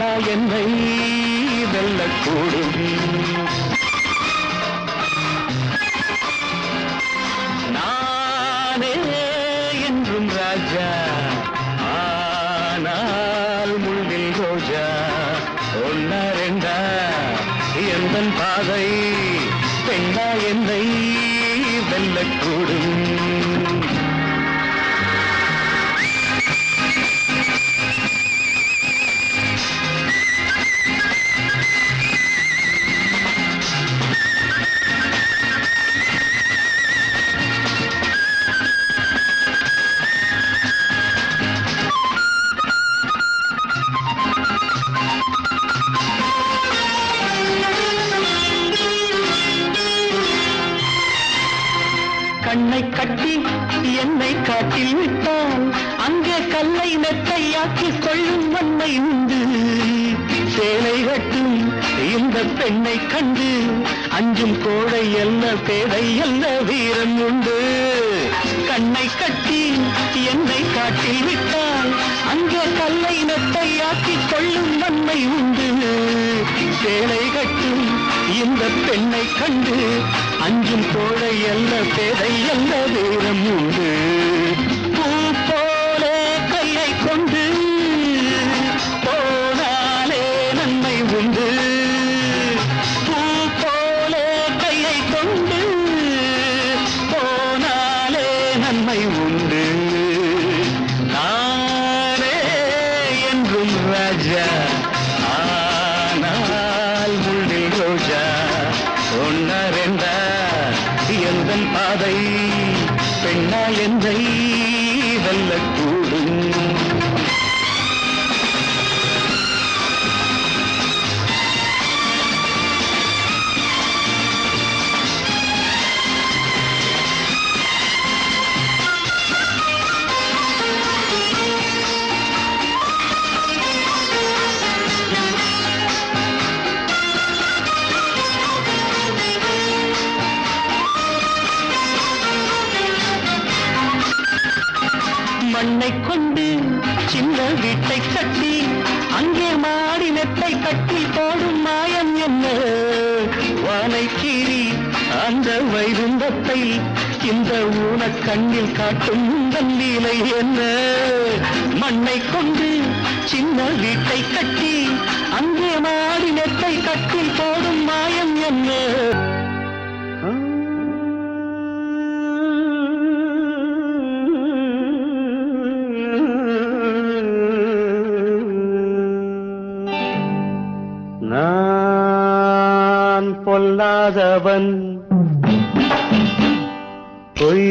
பெண்ணா என்னை வெல்லக்கூடும். நானே என்றும் ராஜா, ஆனால் முள்ளில் ரோஜா. ஒன்னா ரெண்டா எந்தன் பாதை, பெண்ணா என்னை வெல்லக்கூடும். கண்ணை கட்டி என்னை காட்டில் விட்டால் அங்கே கல்லை நெத்தையாக்கி கொள்ளும் வன்மை உண்டு. சேலை கட்டும் இந்த பெண்ணை கண்டு அஞ்சும் கோடை அல்ல பேதை அல்ல வீரம் உண்டு. கண்ணை கட்டி என்னை காட்டில் விட்டால் அங்கே கல்லை நெத்தையாக்கி கொள்ளும் வன்மை உண்டு. சேலை கட்டும் இந்த பெண்ணை கண்டு அஞ்சும் கோடை அல்ல பேதை அல்ல வீரம் உண்டு. பூ போல கையை கொண்டு போனாலே நன்மை உண்டு. பூ போல கையை கொண்டு போனாலே நன்மை உண்டு. நானே என்றும் ராஜா, ஆனால் முள்ளில் ரோஜா. ஒன்னா ரெண்டா எந்தன் பாதை, பெண்ணா என்னை வெல்லக்கூடும். மண்ணை கொண்டு சின்ன வீட்டை கட்டி அங்கே மாடி நெத்தை கட்டி போடும் மாயம் என்ன? வானை கீறி அந்த வைகுந்தத்தை இந்த ஊனக் கண்ணில் காட்டும் லீலை என்ன? மண்ணை கொண்டு சின்ன வீட்டை கட்டி அங்கே மாடி நெத்தை கட்டி போடும் மாயம் என்ன? நான் பொல்லாதவன், பொய்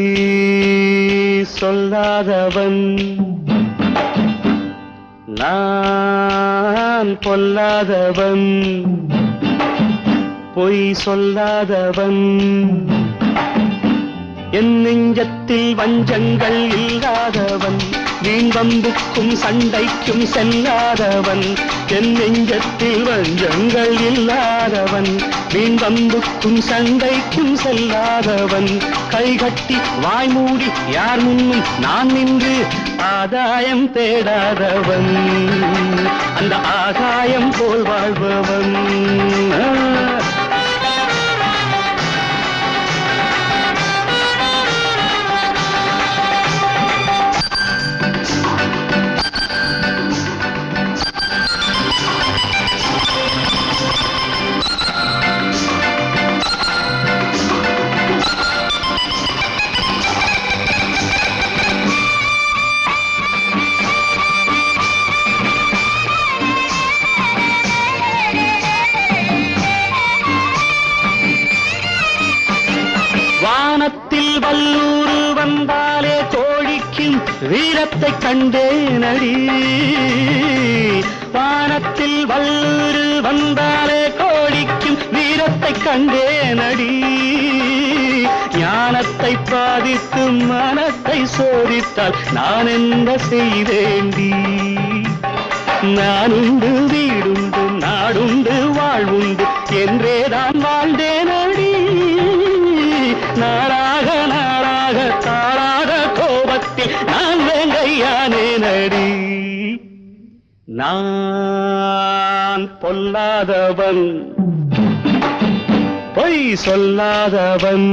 சொல்லாதவன். நான் பொல்லாதவன், பொய் சொல்லாதவன். என் நெஞ்சத்தில் வஞ்சங்கள் இல்லாதவன், வீண்வம்புக்கும் சண்டைக்கும் செல்லாதவன். என் நெஞ்சத்தில் வஞ்சங்கள் இல்லாதவன், வீண்வம்புக்கும் சண்டைக்கும் செல்லாதவன். கைகட்டி வாய் மூடி யார் முன்னும் நான் நின்று ஆதாயம் தேடாதவன், அந்த ஆகாயம் போல் வாழ்பவன். வானத்தில் வல்லூரு வந்தாலே கோழிக்கும் வீரத்தை கண்டேனடி. வானத்தில் வல்லூரு வந்தாலே கோழிக்கும் வீரத்தை கண்டேனடி. ஞானத்தை பாதித்து மனத்தை சோதித்தால் நான் என்ன செய்தேண்டி? நானுண்டு வீடுண்டு நாடுண்டு வாழ்வுண்டு என்றேதான் வாழ்ந்தேனடி. நாளாக நாளாக தாளாக கோபத்தில் நான் வேங்கையானேனடி. நான் பொல்லாதவன் பொய் சொல்லாதவன்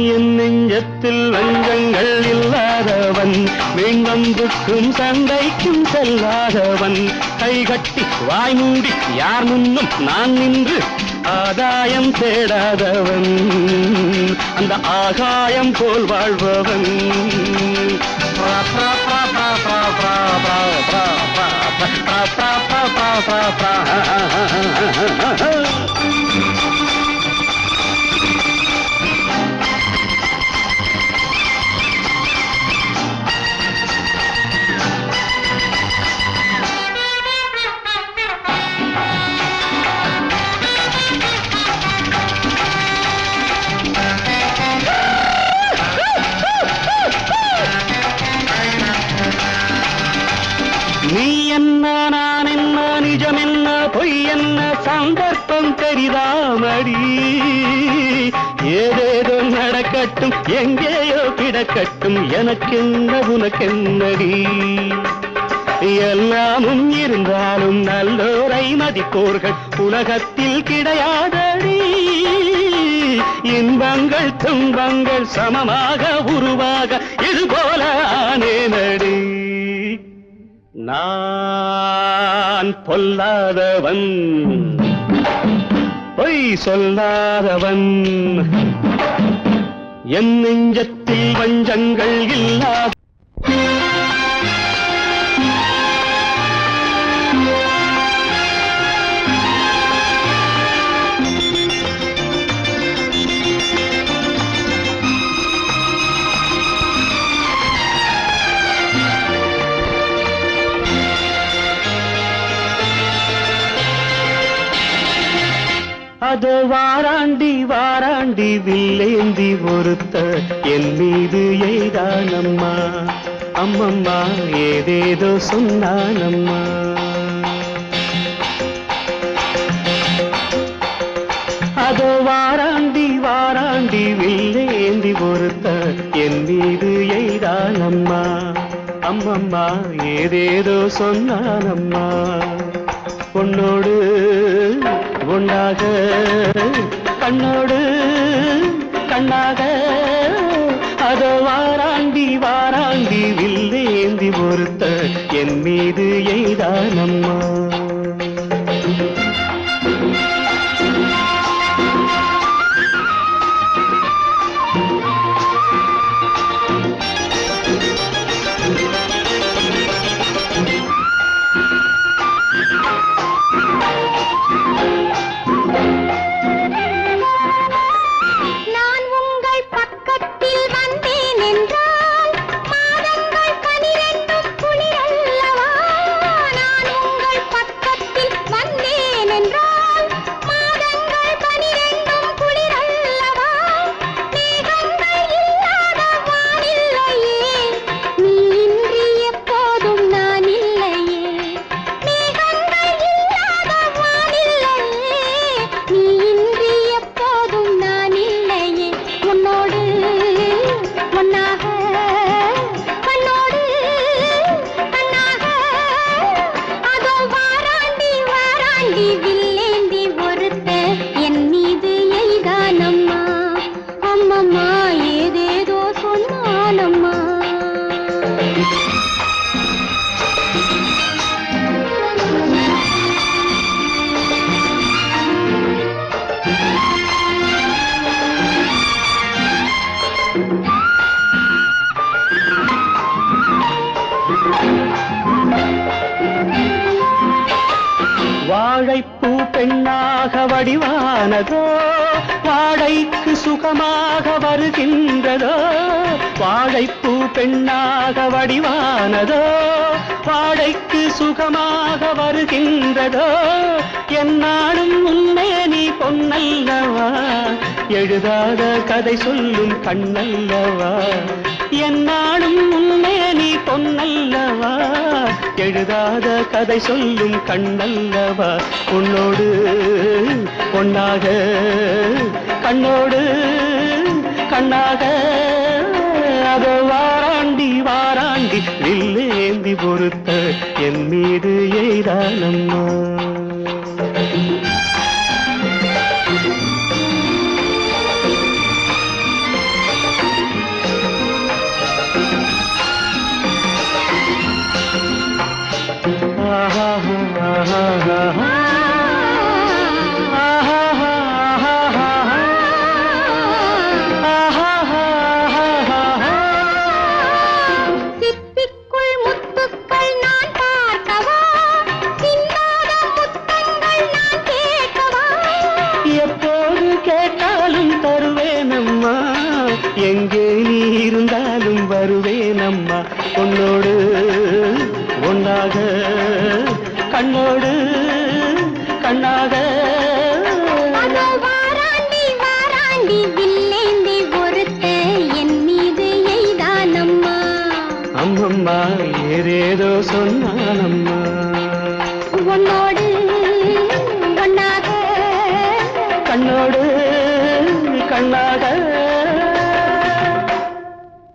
என் நெஞ்சத்தில் வஞ்சங்கள் இல்லாதவன் வேங்கம்புக்கும் சண்டைக்கும் செல்லாதவன் கைகட்டி வாய் மூடி யார் முன்னும் நான் நின்று ஆதாயம் தேடாதவன் அந்த ஆகாயம் போல் வாழ்பவன் நீ என்ன நான் என்ன நிஜம் என்ன பொய் என்ன சந்தர்ப்பம் தெரிதாமடி ஏதேதோ நடக்கட்டும் எங்கேயோ கிடக்கட்டும் எனக்கென்ன உனக்கென்னடி எல்லாமும் இருந்தாலும் நல்லோரை மதிப்போர்கள் உலகத்தில் கிடையாதடி இன்பங்கள் துன்பங்கள் சமமாக உருவாக இது போல ஆனேனடி நான் பொல்லாதவன் பொய் சொல்லாதவன் என் நெஞ்சத்தில் வஞ்சங்கள் இல்லாத அதோ வாராண்டி வாராண்டி வில்லேந்தி ஒருத்த என் மீது எய்தானம்மா அம்மம்மா ஏதேதோ சொன்னானம்மா அதோ வாராண்டி வாராண்டி வில்லேந்தி ஒருத்த என் மீது எய்தானம்மா அம்மம்மா ஏதேதோ சொன்னானம்மா பொன்னோடு பொன்னாக கண்ணோடு கண்ணாக அதோ வாராண்டி வாராண்டி வில்லேந்தி ஒருத்த என் மீது எய்தானம்மா வாழைப்பூ பெண்ணாக வடிவானதோ வாடைக்கு சுகமாக வருகின்றதோ வாழைப்பூ பெண்ணாக வடிவானதோ வாடைக்கு சுகமாக வருகின்றதோ என்னாலும் உன்னை நீ பொன்னல்லவா எழுதாத கதை சொல்லும் கண்ணல்லவா என்னாலும் உன்னை நீ பொன்னல்லவா எழுதாத கதை சொல்லும் கண்ணல்லவா உன்னோடு பொன்னாக கண்ணோடு கண்ணாக அதோ வாராண்டி வாராண்டி வில்லேந்தி பொறுத்த என் மீது நீதானம்மா. எங்கே நீ இருந்தாலும் வருவேனம்மா, உன்னோடு ஒன்றாக கண்ணோடு கண்ணாக. வாராண்டி வாராண்டி வில்லேந்தி ஒருத்த என் மீது எய்தானம்மா. அம்மம்மா ஏதேதோ சொன்னானம்மா.